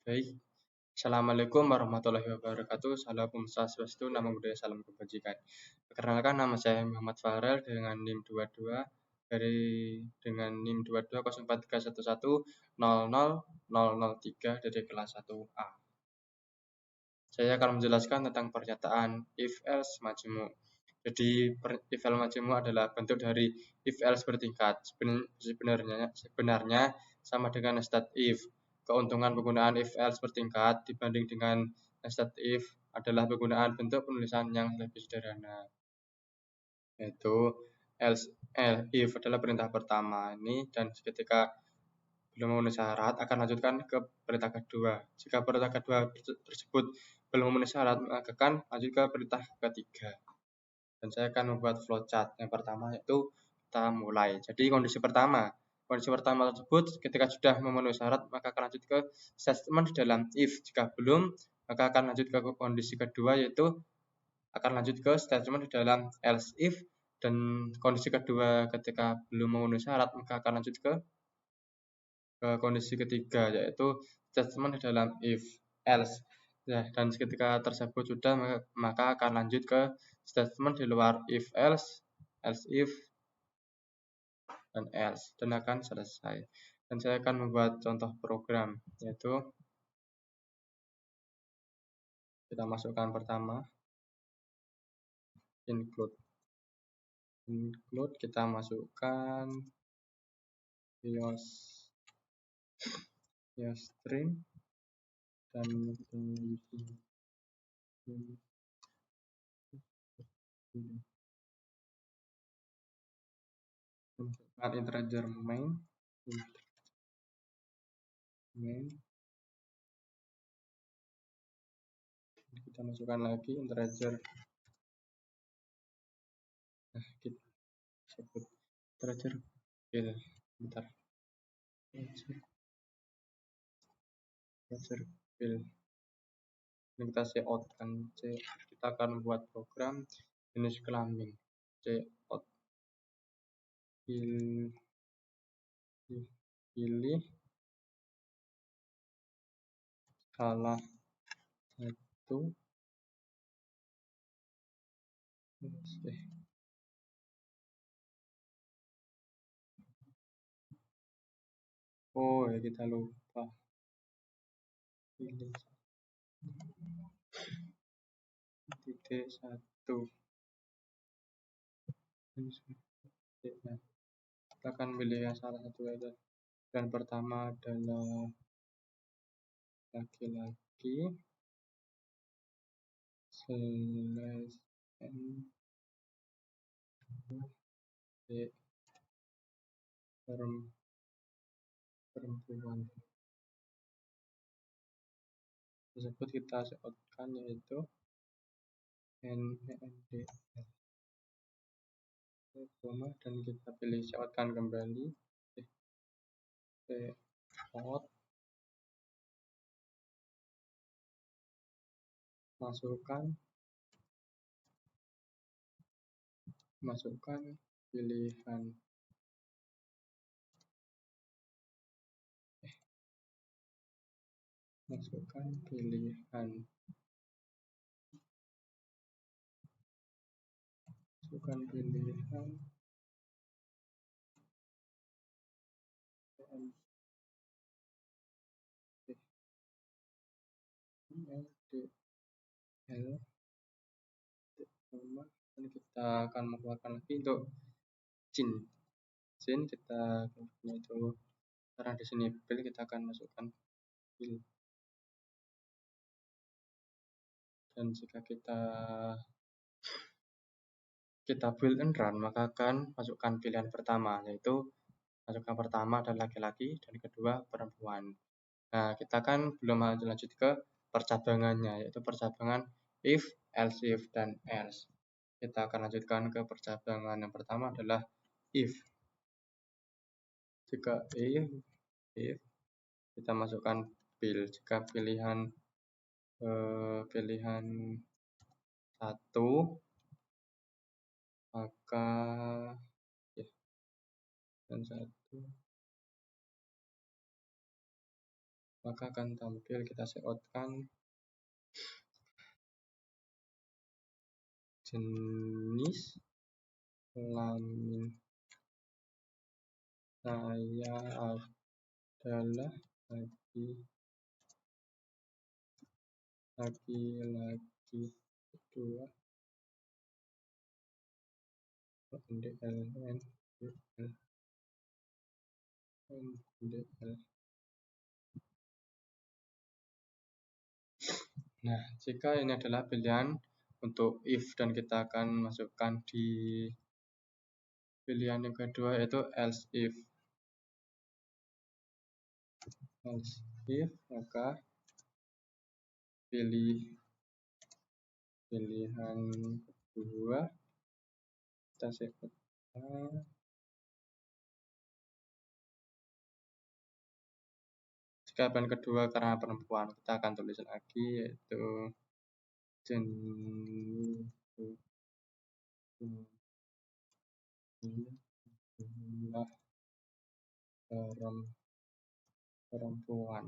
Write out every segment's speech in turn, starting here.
Baik, Assalamualaikum warahmatullahi wabarakatuh. Salam Swastiastu, Namo Buddhaya, salam kebajikan. Perkenalkan, nama saya Muhammad Farel dengan NIM 22 dengan NIM 220431100003 dari kelas 1A. Saya akan menjelaskan tentang pernyataan if else majemuk. Jadi if else majemuk adalah bentuk dari if else bertingkat. Sebenarnya sama dengan nested if. Keuntungan penggunaan if else bertingkat dibanding dengan nested if adalah penggunaan bentuk penulisan yang lebih sederhana. Yaitu else if adalah perintah pertama ini, dan ketika belum memenuhi syarat akan lanjutkan ke perintah kedua. Jika perintah kedua tersebut belum memenuhi syarat, maka akan lanjut ke perintah ketiga. Dan saya akan membuat flowchart. Yang pertama yaitu kita mulai. Jadi kondisi pertama tersebut ketika sudah memenuhi syarat maka akan lanjut ke statement di dalam if. Jika belum, maka akan lanjut ke kondisi kedua, yaitu akan lanjut ke statement di dalam else if. Dan kondisi kedua ketika belum memenuhi syarat maka akan lanjut ke kondisi ketiga, yaitu statement di dalam if else. Ya, dan ketika tersebut sudah, maka akan lanjut ke statement di luar if else if, dan else, dan akan selesai. Dan saya akan membuat contoh program, yaitu kita masukkan pertama include, kita masukkan your string, dan masukkan integer main, kita masukkan lagi integer, kita sebut integer fill, integer fill. Ini kita cout kan, kita akan buat program jenis kelamin, cout pilih salah satu ya kita lupa pilih titik satu. Kita akan pilih yang salah satu aja. Dan pertama adalah laki-laki perempuan. Tersebut kita coutkan, yaitu NDL, dan kita pilih coutkan kembali, cout, masukkan pilihan LDL, dan kita akan mengeluarkan lagi untuk sin kita itu, karena di sini fill, kita akan masukkan fill. Dan jika kita build and run, maka akan masukkan pilihan pertama, yaitu masukkan pertama adalah laki-laki dan kedua perempuan. Nah, kita kan belum lanjut ke percabangannya, yaitu percabangan if, else if, dan else. Kita akan lanjutkan ke percabangan yang pertama adalah if. Jika if kita masukkan fill, jika pilihan satu, maka dan satu, maka akan tampil, kita seotkan jenis kelamin saya adalah laki-laki. Kedua, NDL. Nah, jika ini adalah pilihan untuk if dan kita akan masukkan di pilihan yang kedua yaitu else if. Else if, maka pilihan kedua kita sebutkan jika pilihan kedua karena perempuan, kita akan tulis lagi yaitu jenis perempuan.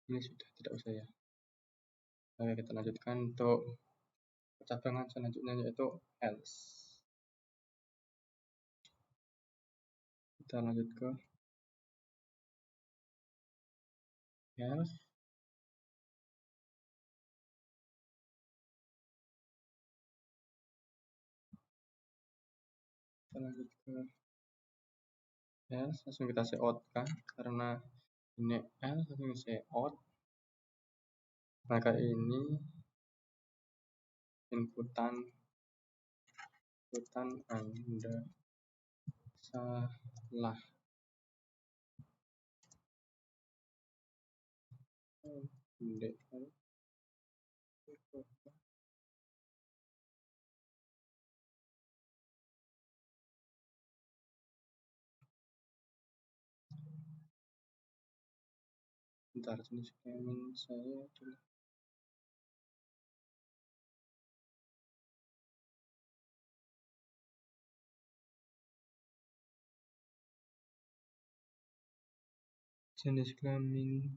Ini sudah tidak usah ya. Oke, kita lanjutkan untuk percabangan selanjutnya yaitu else. Kita lanjut ke else. Kita lanjut ke else, langsung kita seot kan, karena ini else langsung seot, maka ini inputan Anda salah. Bentar, jenis kelamin saya adalah jenis kelamin.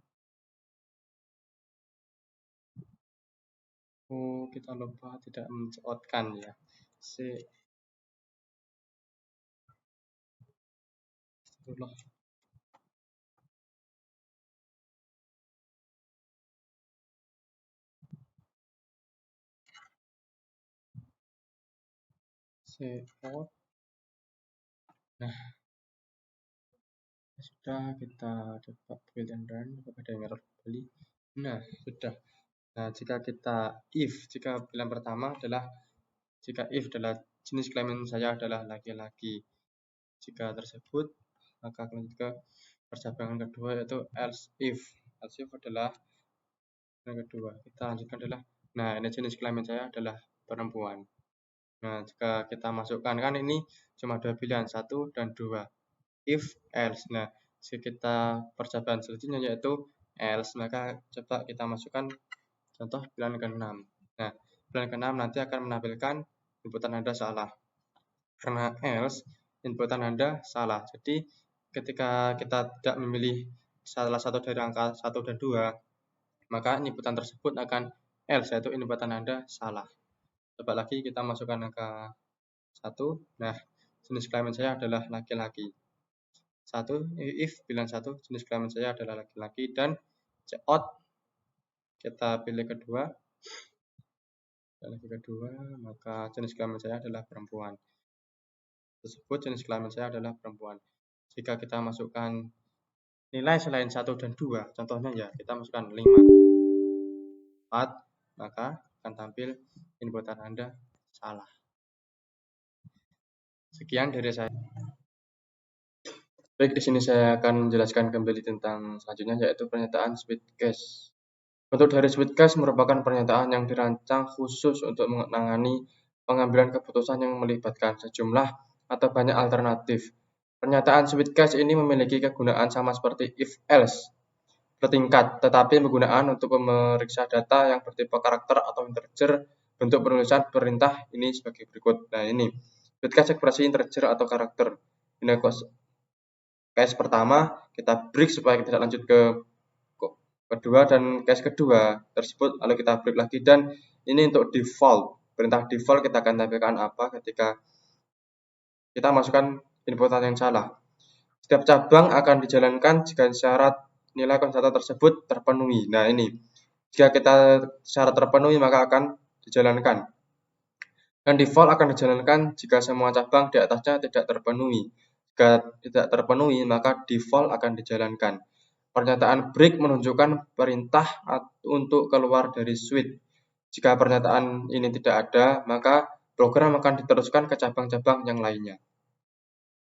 Oh, kita lupa tidak menceotkan ya. Astagfirullah. Seot. Nah, sudah kita coba pilihan run, apakah ada yang error kembali? Nah, sudah. Nah, jika pilihan pertama adalah jika if adalah jenis kelamin saya adalah laki-laki. Jika tersebut, maka lanjut ke percabangan kedua yaitu else if. Else if adalah yang kedua. Kita lanjutkan adalah, nah ini jenis kelamin saya adalah perempuan. Nah, jika kita masukkan kan ini cuma dua pilihan, 1 dan 2. If, else. Nah, jika kita percobaan selanjutnya yaitu else, maka coba kita masukkan contoh pilihan ke-6. Nah, pilihan ke-6 nanti akan menampilkan inputan Anda salah. Karena else, inputan Anda salah. Jadi, ketika kita tidak memilih salah satu dari angka 1 dan 2, maka inputan tersebut akan else, yaitu inputan Anda salah. Coba lagi kita masukkan angka 1. Nah, jenis kelamin saya adalah laki-laki. 1, if pilihan 1, jenis kelamin saya adalah laki-laki, dan out kita pilih kedua, maka jenis kelamin saya adalah perempuan. Tersebut jenis kelamin saya adalah perempuan. Jika kita masukkan nilai selain 1 dan 2, contohnya ya, kita masukkan 5, 4, maka akan tampil inputan Anda salah. Sekian dari saya. Baik, di sini saya akan menjelaskan kembali tentang selanjutnya yaitu pernyataan sweet case. Bentuk dari sweet case merupakan pernyataan yang dirancang khusus untuk menangani pengambilan keputusan yang melibatkan sejumlah atau banyak alternatif. Pernyataan sweet case ini memiliki kegunaan sama seperti if else bertingkat, tetapi penggunaan untuk memeriksa data yang bertipe karakter atau integer. Bentuk penulisan perintah ini sebagai berikut. Nah, ini With case ekspresi integer atau karakter. Ini case pertama kita break supaya kita tidak lanjut ke kedua, dan case kedua tersebut lalu kita break lagi. Dan ini untuk default, perintah default kita akan tampilkan apa ketika kita masukkan inputan yang salah. Setiap cabang akan dijalankan jika syarat nilai konstanta tersebut terpenuhi. Nah ini, jika kita syarat terpenuhi maka akan dijalankan. Dan default akan dijalankan jika semua cabang di atasnya tidak terpenuhi. Jika tidak terpenuhi maka default akan dijalankan. Pernyataan break menunjukkan perintah untuk keluar dari switch. Jika pernyataan ini tidak ada, maka program akan diteruskan ke cabang-cabang yang lainnya.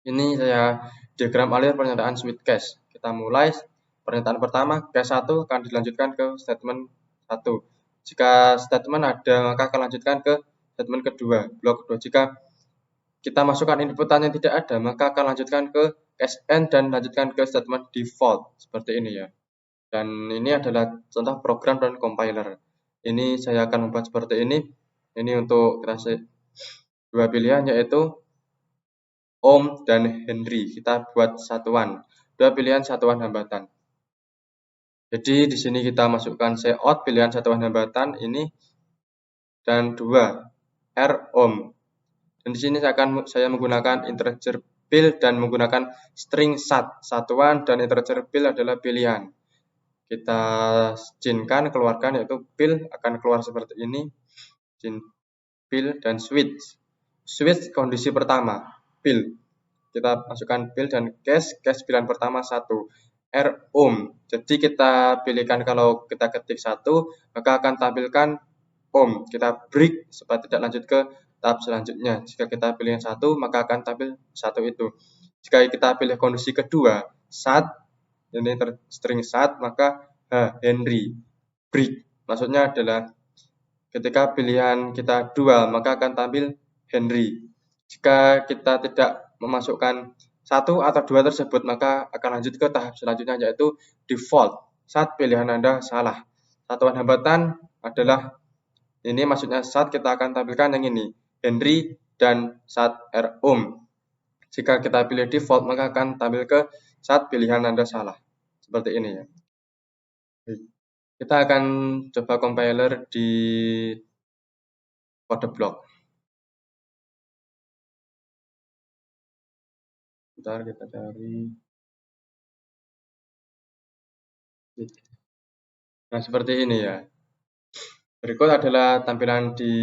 Ini saya diagram alir pernyataan switch case. Kita mulai pernyataan pertama, case 1 akan dilanjutkan ke statement 1. Jika statement ada, maka akan lanjutkan ke statement kedua, blok kedua. Jika kita masukkan inputan yang tidak ada, maka akan lanjutkan ke case N dan lanjutkan ke statement default. Seperti ini ya. Dan ini adalah contoh program dan compiler. Ini saya akan membuat seperti ini. Ini untuk kita dua pilihan, yaitu Ohm dan Henry. Kita buat satuan. Dua pilihan satuan hambatan. Jadi di sini kita masukkan Cout pilihan satuan hambatan ini dan 2 R ohm. Dan di sini saya menggunakan integer pil dan menggunakan string satuan, dan integer pil adalah pilihan. Kita cinkan, keluarkan, yaitu pil akan keluar seperti ini. Pil dan switch. Switch kondisi pertama, pil. Kita masukkan pil dan case pilihan pertama 1 R ohm. Jadi kita pilihkan, kalau kita ketik 1 maka akan tampilkan ohm. Kita break supaya tidak lanjut ke tahap selanjutnya. Jika kita pilih yang 1 maka akan tampil 1 itu. Jika kita pilih kondisi kedua SAT, ini string SAT, maka Henry. Break maksudnya adalah ketika pilihan kita dual maka akan tampil Henry. Jika kita tidak memasukkan 1 atau 2 tersebut maka akan lanjut ke tahap selanjutnya, yaitu default. Saat pilihan Anda salah. Satuan hambatan adalah ini, maksudnya saat kita akan tampilkan yang ini, Henry dan saat R ohm. Jika kita pilih default maka akan tampil ke saat pilihan Anda salah. Seperti ini ya. Kita akan coba compiler di kode blok. Bentar, kita cari. Nah, seperti ini ya. Berikut adalah tampilan di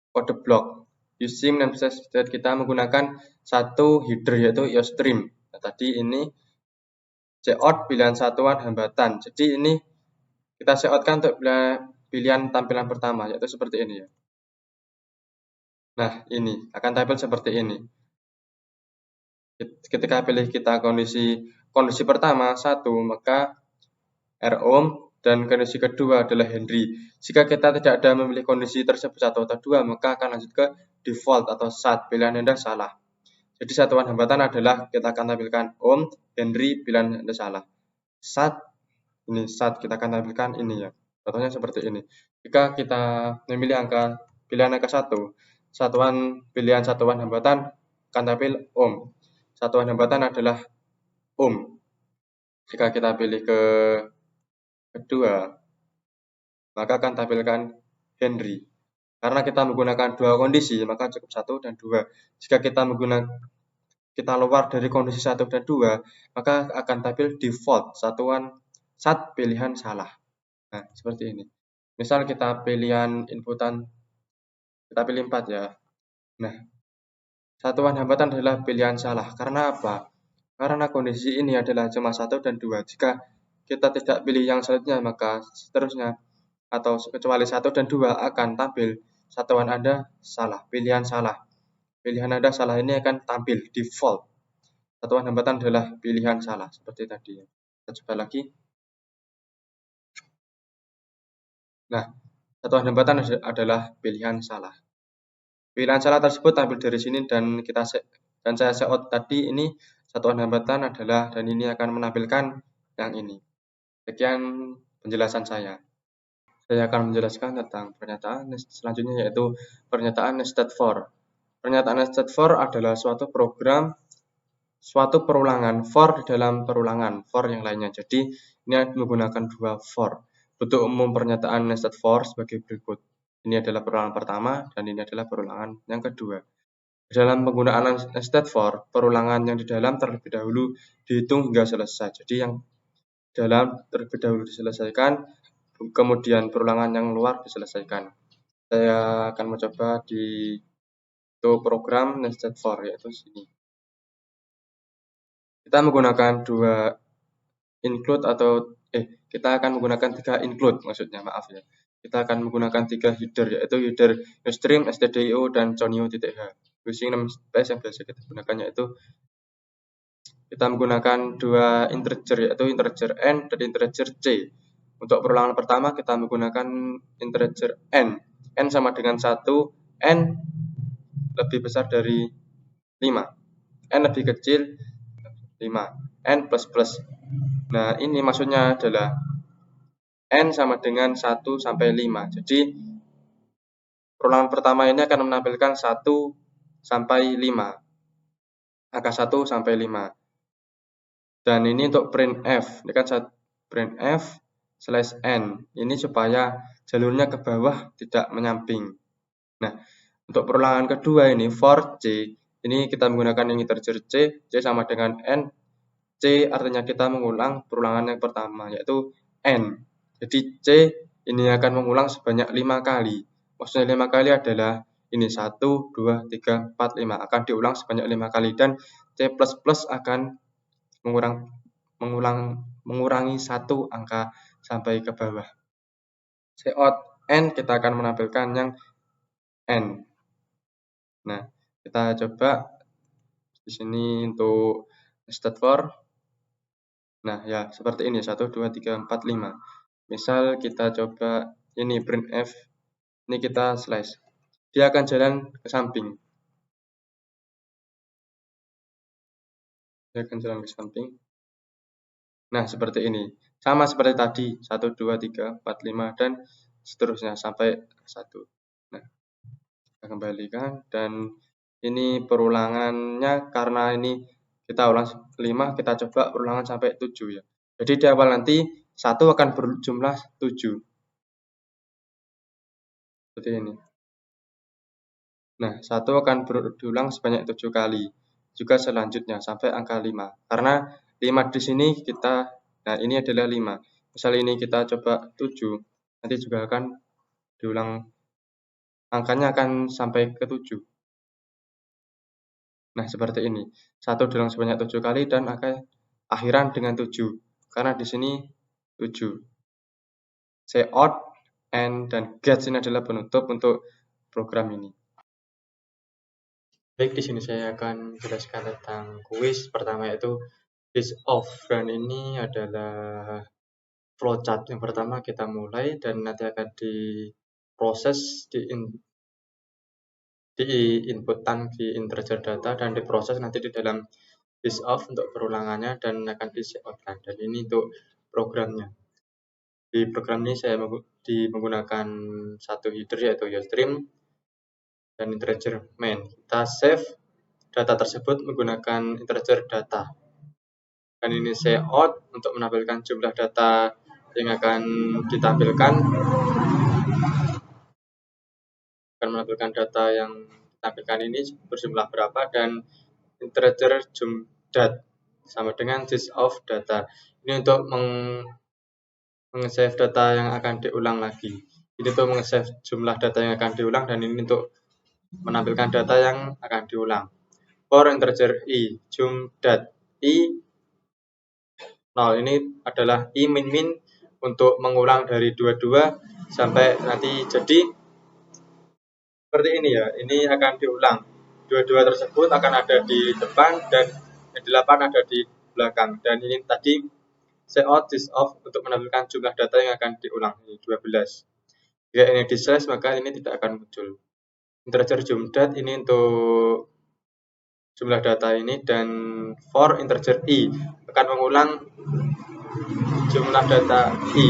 kode blok. Using namespace state, kita menggunakan satu header yaitu IOStream. Nah, tadi ini cout pilihan satuan hambatan. Jadi ini kita coutkan untuk pilihan tampilan pertama, yaitu seperti ini ya. Nah, ini akan tampil seperti ini. Ketika pilih kita kondisi pertama 1, maka R ohm, dan kondisi kedua adalah Henry. Jika kita tidak ada memilih kondisi tersebut 1 atau 2, maka akan lanjut ke default atau SAT, pilihan Anda salah. Jadi satuan hambatan adalah kita akan tampilkan ohm, Henry, pilihan Anda salah. SAT, ini SAT kita akan tampilkan ini ya. Contohnya seperti ini. Jika kita memilih pilihan angka 1, pilihan satuan hambatan akan tampil ohm. Satuan hambatan adalah ohm. Jika kita pilih ke kedua, maka akan tampilkan Henry. Karena kita menggunakan dua kondisi, maka cukup 1 dan 2. Jika kita luar dari kondisi 1 dan 2, maka akan tampil default, satuan SAT pilihan salah. Nah, seperti ini. Misal kita pilihan inputan, kita pilih 4 ya. Nah, satuan hambatan adalah pilihan salah. Karena apa? Karena kondisi ini adalah cuma 1 dan 2. Jika kita tidak pilih yang selanjutnya, maka seterusnya atau kecuali 1 dan 2 akan tampil satuan Anda salah, pilihan salah. Pilihan Anda salah ini akan tampil default. Satuan hambatan adalah pilihan salah, seperti tadi. Kita coba lagi. Nah, satuan hambatan adalah pilihan salah. Pilihan salah tersebut tampil dari sini, dan saya cout tadi ini satuan hambatan adalah, dan ini akan menampilkan yang ini. Sekian penjelasan saya. Saya akan menjelaskan tentang pernyataan selanjutnya, yaitu pernyataan nested for. Pernyataan nested for adalah suatu perulangan for di dalam perulangan for yang lainnya. Jadi ini menggunakan dua for. Bentuk umum pernyataan nested for sebagai berikut. Ini adalah perulangan pertama dan ini adalah perulangan yang kedua. Dalam penggunaan nested for, perulangan yang di dalam terlebih dahulu dihitung hingga selesai. Jadi yang dalam terlebih dahulu diselesaikan, kemudian perulangan yang luar diselesaikan. Saya akan mencoba di program nested for, yaitu sini. Kita menggunakan dua include atau kita akan menggunakan 3 include, maksudnya, maaf ya. Kita akan menggunakan 3 header, yaitu header newsstream, stdio, dan conio.h. Using namespace yang biasa kita gunakan yaitu kita menggunakan dua integer, yaitu integer n dan integer c. Untuk perulangan pertama kita menggunakan integer n. N sama dengan 1, n lebih besar dari 5. N lebih kecil 5. N plus plus. Nah, ini maksudnya adalah n sama dengan 1 sampai 5. Jadi perulangan pertama ini akan menampilkan 1 sampai 5. Angka 1 sampai 5. Dan ini untuk printf. Ini kan printf slash n. Ini supaya jalurnya ke bawah tidak menyamping. Nah, untuk perulangan kedua ini for c. Ini kita menggunakan yang integer c. C sama dengan n. C artinya kita mengulang perulangan yang pertama, yaitu n. Jadi C ini akan mengulang sebanyak 5 kali. Maksudnya 5 kali adalah ini 1, 2, 3, 4, 5. Akan diulang sebanyak 5 kali. Dan C++ akan mengurangi 1 angka sampai ke bawah. Cout n kita akan menampilkan yang n. Nah, kita coba di sini untuk nested for. Nah, ya seperti ini, 1, 2, 3, 4, 5. Misal kita coba ini printf, ini kita slash. Dia akan jalan ke samping. Dia akan jalan ke samping. Nah, seperti ini. Sama seperti tadi, 1, 2, 3, 4, 5, dan seterusnya sampai 1. Nah, kita kembalikan, dan ini perulangannya karena ini kita ulang 5, kita coba ulangan sampai 7 ya. Jadi di awal nanti 1 akan berjumlah 7. Seperti ini. Nah, 1 akan berulang sebanyak 7 kali. Juga selanjutnya sampai angka 5. Karena 5 di sini nah ini adalah 5. Misal ini kita coba 7, nanti juga akan diulang, angkanya akan sampai ke 7. Nah, seperti ini. 1 diulang sebanyak 7 kali dan angka akhiran dengan 7. Karena di sini 7. Cout, n, dan get ini adalah penutup untuk program ini. Baik, di sini saya akan jelaskan tentang kuis pertama, yaitu is off. Dan ini adalah flowchart. Yang pertama kita mulai dan nanti akan diproses, diinputkan di integer data dan diproses nanti di dalam is off untuk perulangannya dan akan di-coutkan. Dan ini untuk programnya. Di program ini saya menggunakan satu header, yaitu Ustream dan integer main. Kita save data tersebut menggunakan integer data. Dan ini cout untuk menampilkan jumlah data yang akan ditampilkan. Akan menampilkan data yang ditampilkan ini berjumlah berapa, dan integer jumdat sama dengan this of data. Ini untuk meng-save data yang akan diulang lagi. Ini untuk meng-save jumlah data yang akan diulang, dan ini untuk menampilkan data yang akan diulang. For integer i, jumdat i 0. Ini adalah i min untuk mengulang dari 22 sampai nanti jadi seperti ini ya. Ini akan diulang. 22 tersebut akan ada di depan dan 8 ada di belakang. Dan ini tadi cout this off untuk menampilkan jumlah data yang akan diulang, ini 12. Jika ini di slash maka ini tidak akan muncul. Integer jumdat ini untuk jumlah data ini, dan for integer i akan mengulang jumlah data i.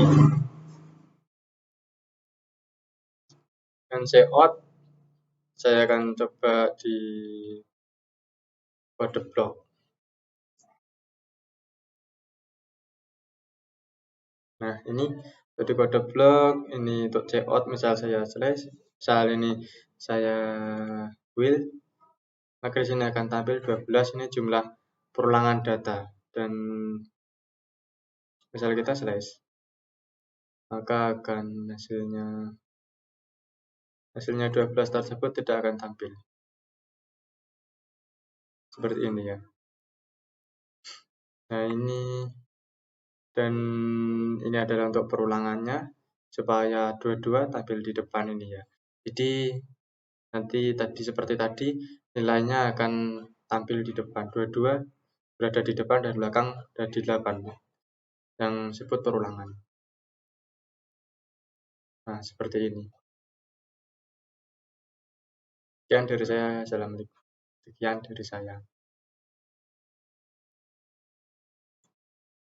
Dan cout saya akan coba di kode blok. Nah, ini di kode blok, ini untuk cout misal saya slash, misal ini saya will, maka di sini akan tampil 12, ini jumlah perulangan data, dan misal kita slash, maka akan hasilnya 12 tersebut tidak akan tampil. Seperti ini ya. Nah, ini dan ini adalah untuk perulangannya supaya dua-dua tampil di depan ini ya. Jadi nanti seperti tadi nilainya akan tampil di depan, dua-dua berada di depan dan belakang dan di 8 yang disebut perulangan. Nah, seperti ini. Sekian dari saya. Assalamualaikum. Sekian dari saya.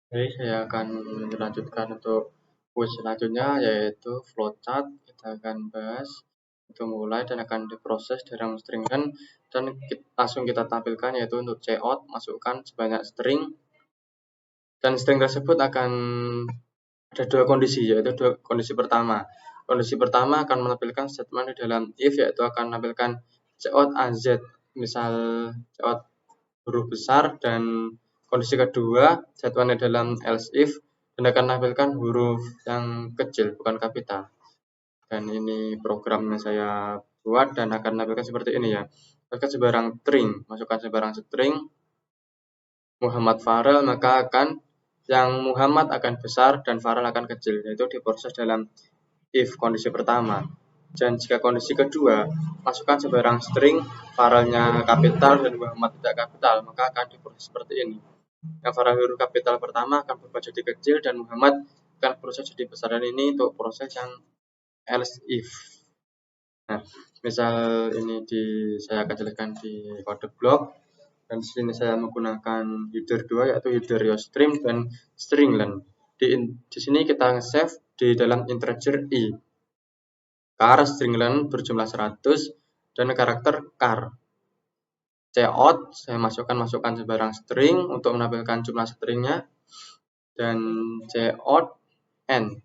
Baik, saya akan melanjutkan untuk kuis selanjutnya, yaitu flowchart. Kita akan bahas untuk mulai dan akan diproses dalam string dan langsung kita tampilkan, yaitu untuk cout, masukkan sebanyak string, dan string tersebut akan ada dua kondisi, yaitu kondisi pertama. Kondisi pertama akan menampilkan statement di dalam if, yaitu akan menampilkan cout az, misal cout huruf besar, dan kondisi kedua statement di dalam else if dan akan menampilkan huruf yang kecil, bukan kapital. Dan ini program yang saya buat dan akan menampilkan seperti ini ya. Masukkan sebarang string Muhammad Farel, maka akan yang Muhammad akan besar dan Farel akan kecil, yaitu diproses dalam if kondisi pertama. Dan jika kondisi kedua, masukkan sebarang string Farelnya kapital dan Muhammad tidak kapital, maka akan diproses seperti ini. Yang Farel huruf kapital pertama akan berubah jadi kecil dan Muhammad akan proses jadi besar, dan ini untuk proses yang else if. Nah, misal ini saya akan jelaskan di kode blok, dan di sini saya menggunakan header 2, yaitu header stream dan stringlen. Di sini kita save di dalam integer i. Char stringlen berjumlah 100 dan karakter char. Cout saya masukkan sebarang string untuk menampilkan jumlah stringnya, dan cout n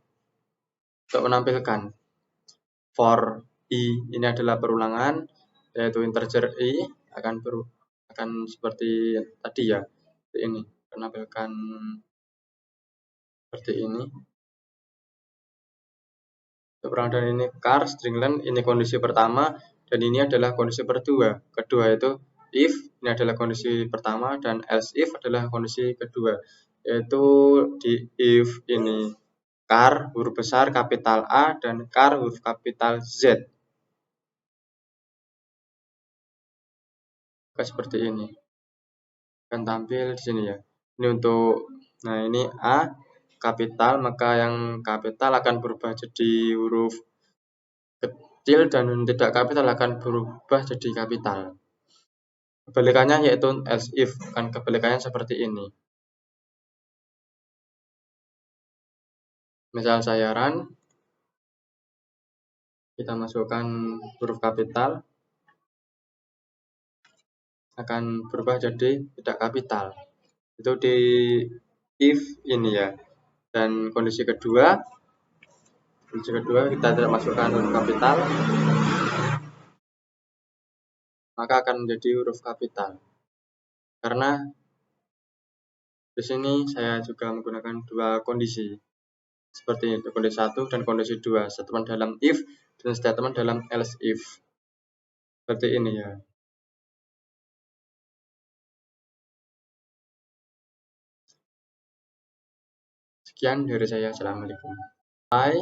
untuk menampilkan for i ini adalah perulangan, yaitu integer i akan seperti tadi ya, ini menampilkan seperti ini. Dan ini char stringlen, ini kondisi pertama, dan ini adalah kondisi kedua itu if, ini adalah kondisi pertama, dan else if adalah kondisi kedua, yaitu di if ini char huruf besar kapital A dan char huruf kapital Z. Seperti ini akan tampil di sini ya. Ini untuk, nah ini A kapital, maka yang kapital akan berubah jadi huruf kecil dan tidak kapital akan berubah jadi kapital. Kebalikannya yaitu else if, kan kebalikannya seperti ini. Misal saya run, kita masukkan huruf kapital, akan berubah jadi tidak kapital. Itu di if ini ya. Dan kondisi kedua kita tidak masukkan huruf kapital, maka akan menjadi huruf kapital. Karena di sini saya juga menggunakan dua kondisi. Seperti itu, kondisi 1 dan kondisi 2, statement dalam if dan statement dalam else if. Seperti ini ya. Sekian dari saya. Assalamualaikum. Hai,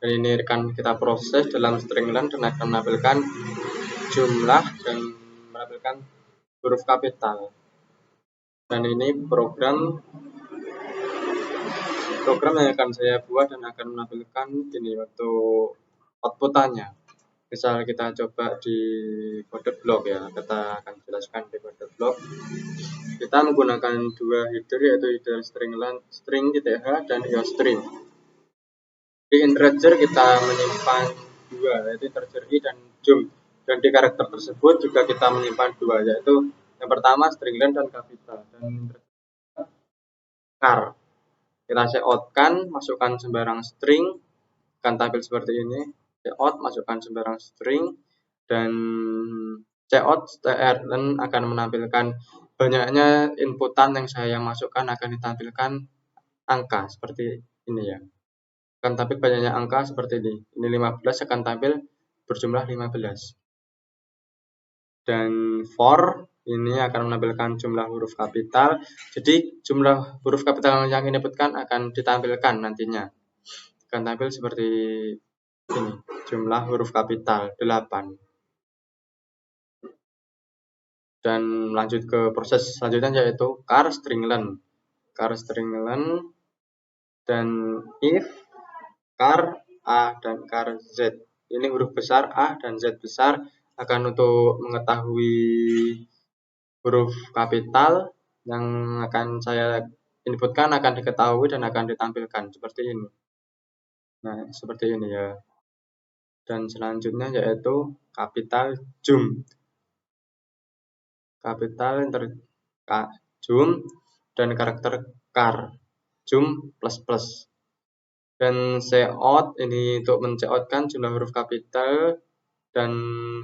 dan ini akan kita proses dalam stringlen dan akan menampilkan jumlah dan menampilkan huruf kapital. Dan ini program yang akan saya buat dan akan menampilkan ini untuk outputannya. Misal kita coba di kode blok ya, kita akan jelaskan di kode blok. Kita menggunakan dua header, yaitu header string.h dan string. Di integer kita menyimpan dua, yaitu integer i dan jump. Dan di karakter tersebut juga kita menyimpan dua, yaitu yang pertama string len dan capital, dan char. Kita cout-kan, masukkan sembarang string, akan tampil seperti ini. Cout, masukkan sembarang string, dan cout strlen akan menampilkan banyaknya inputan yang saya masukkan akan ditampilkan angka seperti ini ya. Akan tampil banyaknya angka seperti ini. Ini 15 akan tampil berjumlah 15. Dan for ini akan menampilkan jumlah huruf kapital. Jadi jumlah huruf kapital yang inputkan akan ditampilkan nantinya. Akan tampil seperti ini. Jumlah huruf kapital 8. Dan lanjut ke proses selanjutnya, yaitu char string len. Char string len dan if char A dan char Z. Ini huruf besar A dan Z besar akan untuk mengetahui huruf kapital yang akan saya inputkan akan diketahui dan akan ditampilkan seperti ini. Nah, seperti ini ya. Dan selanjutnya yaitu kapital zoom. Kapital zoom dan karakter char zoom plus plus. Dan cout ini untuk mencoutkan jumlah huruf kapital dan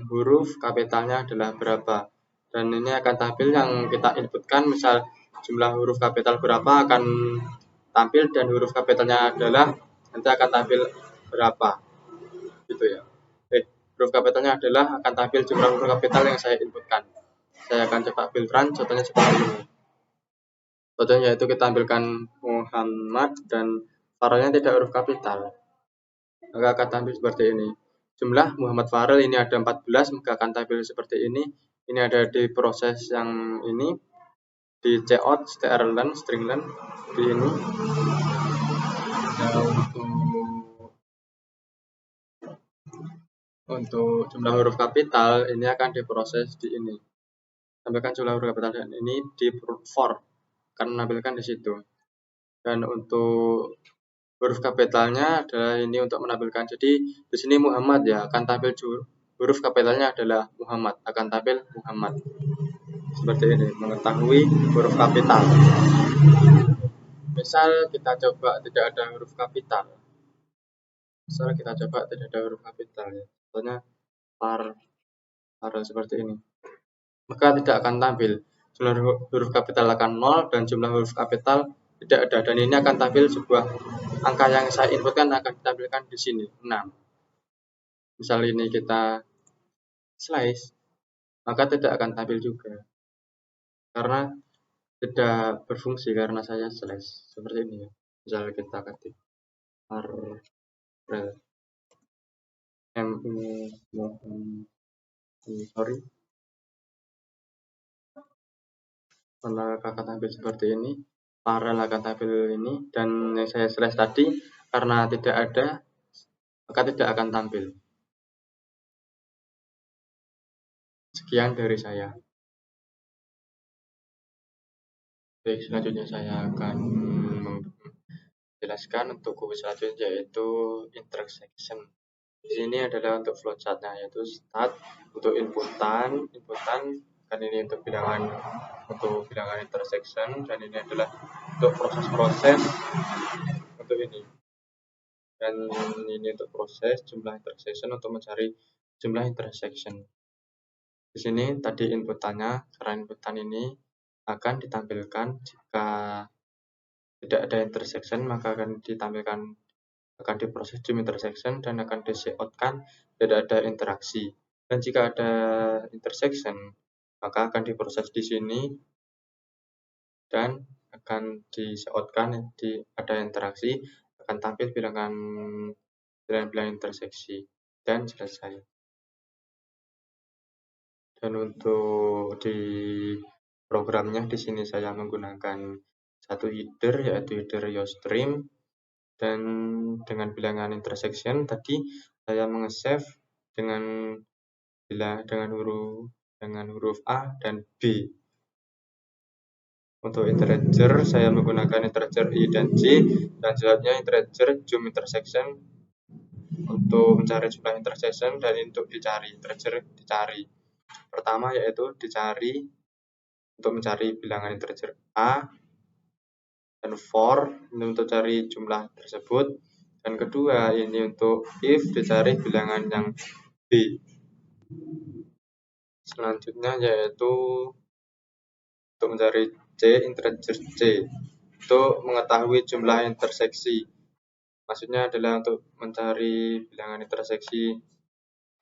huruf kapitalnya adalah berapa. Dan ini akan tampil yang kita inputkan, misal jumlah huruf kapital berapa akan tampil, dan huruf kapitalnya adalah nanti akan tampil berapa gitu ya. Huruf kapitalnya adalah akan tampil jumlah huruf kapital yang saya inputkan. Saya akan coba build run, contohnya seperti ini. Contohnya yaitu kita tampilkan Muhammad dan Farelnya tidak huruf kapital, maka akan tampil seperti ini. Jumlah Muhammad Farel ini ada 14, maka akan tampil seperti ini. Ini ada di proses yang ini, di cout, strlen, string len, di ini. Nah, untuk jumlah huruf kapital ini akan diproses di ini. Tampilkan jumlah huruf kapital dan ini di for, akan menampilkan di situ. Dan untuk huruf kapitalnya adalah ini untuk menampilkan. Jadi di sini Muhammad ya, akan tampil huruf kapitalnya adalah Muhammad, akan tampil Muhammad. Seperti ini, mengetahui huruf kapital. Misal kita coba tidak ada huruf kapital. Misal kita coba tidak ada huruf kapital ya. Contohnya Farel seperti ini. Maka tidak akan tampil. Jumlah huruf kapital akan 0 dan jumlah huruf kapital tidak ada. Dan ini akan tampil sebuah angka yang saya inputkan akan ditampilkan di sini, 6. Misal ini kita slice, maka tidak akan tampil juga. Karena tidak berfungsi karena saya slice. Seperti ini ya. Misal kita ketik sorry. Maka akan tampil seperti ini. Farel akan tampil ini, dan yang saya slash tadi karena tidak ada maka tidak akan tampil. Sekian dari saya. Baik, selanjutnya saya akan menjelaskan untuk kuis selanjutnya, yaitu intersection. Di sini adalah untuk flowchartnya, yaitu start untuk inputan dan ini untuk bilangan intersection, dan ini adalah untuk proses untuk ini. Dan ini untuk proses jumlah intersection untuk mencari jumlah intersection. Di sini tadi inputannya, cara inputan ini akan ditampilkan jika tidak ada intersection, maka akan ditampilkan, akan diproses zoom intersection dan akan di-coutkan tidak ada interaksi. Dan jika ada intersection, maka akan diproses di sini dan akan di-coutkan ada interaksi, akan tampil bilangan interseksi dan selesai. Dan untuk di programnya di sini saya menggunakan satu header, yaitu header YoStream, dan dengan bilangan intersection tadi saya meng-save dengan huruf A dan B. Untuk integer saya menggunakan integer I dan J, dan selanjutnya integer zoom intersection untuk mencari jumlah intersection dan untuk dicari, integer dicari. Pertama yaitu dicari untuk mencari bilangan integer A, dan for ini untuk cari jumlah tersebut, dan kedua ini untuk if dicari bilangan yang B. Selanjutnya yaitu untuk mencari integer C, itu mengetahui jumlah interseksi. Maksudnya adalah untuk mencari bilangan interseksi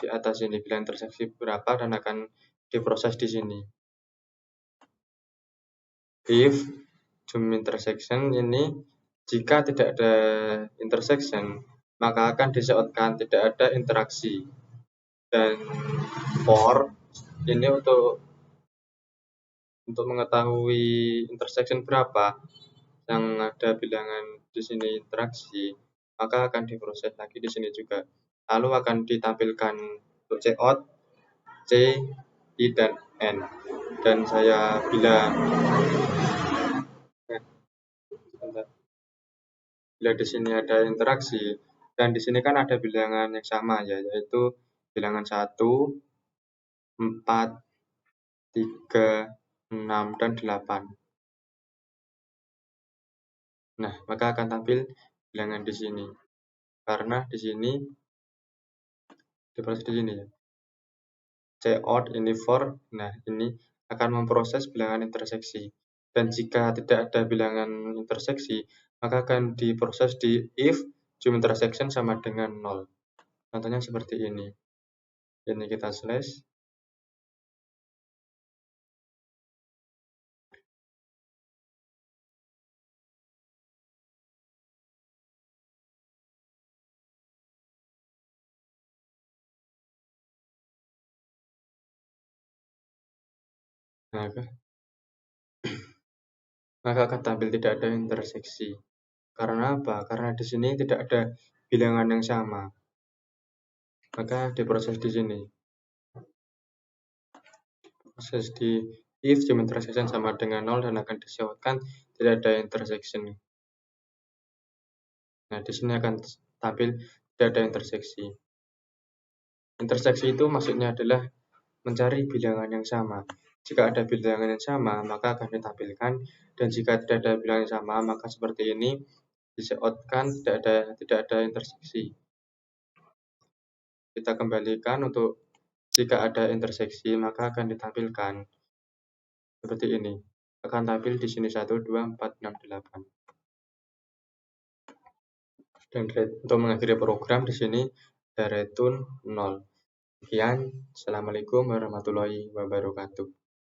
di atas ini, bilangan interseksi berapa dan akan diproses di sini. If jumlah intersection ini jika tidak ada intersection maka akan disautkan tidak ada interaksi. Dan for ini untuk mengetahui intersection berapa yang ada bilangan di sini interaksi, maka akan diproses lagi di sini juga. Lalu akan ditampilkan untuk cout, C, I, dan N. Dan saya bila di sini ada interaksi, dan di sini kan ada bilangan yang sama ya, yaitu bilangan 1, 4, 3, 6, dan 8. Nah, maka akan tampil bilangan di sini. Karena di sini diproses di sini ya. Cout ini for, nah ini akan memproses bilangan interseksi. Dan jika tidak ada bilangan interseksi, maka akan diproses di if jumlah intersection sama dengan 0. Contohnya seperti ini. Ini kita slash. Nah, maka akan tampil tidak ada interseksi. Karena apa? Karena di sini tidak ada bilangan yang sama. Maka diproses di sini. Proses di if jumlah intersection sama dengan 0 dan akan disyaratkan tidak ada intersection. Nah, di sini akan tampil tidak ada interseksi. Interseksi itu maksudnya adalah mencari bilangan yang sama. Jika ada bilangan yang sama, maka akan ditampilkan, dan jika tidak ada bilangan yang sama, maka seperti ini disautkan tidak ada interseksi. Kita kembalikan untuk jika ada interseksi, maka akan ditampilkan seperti ini. Akan tampil di sini 1, 2, 4, 6, 8. Dan untuk mengakhiri program di sini ada return 0. Sekian, Assalamualaikum warahmatullahi wabarakatuh.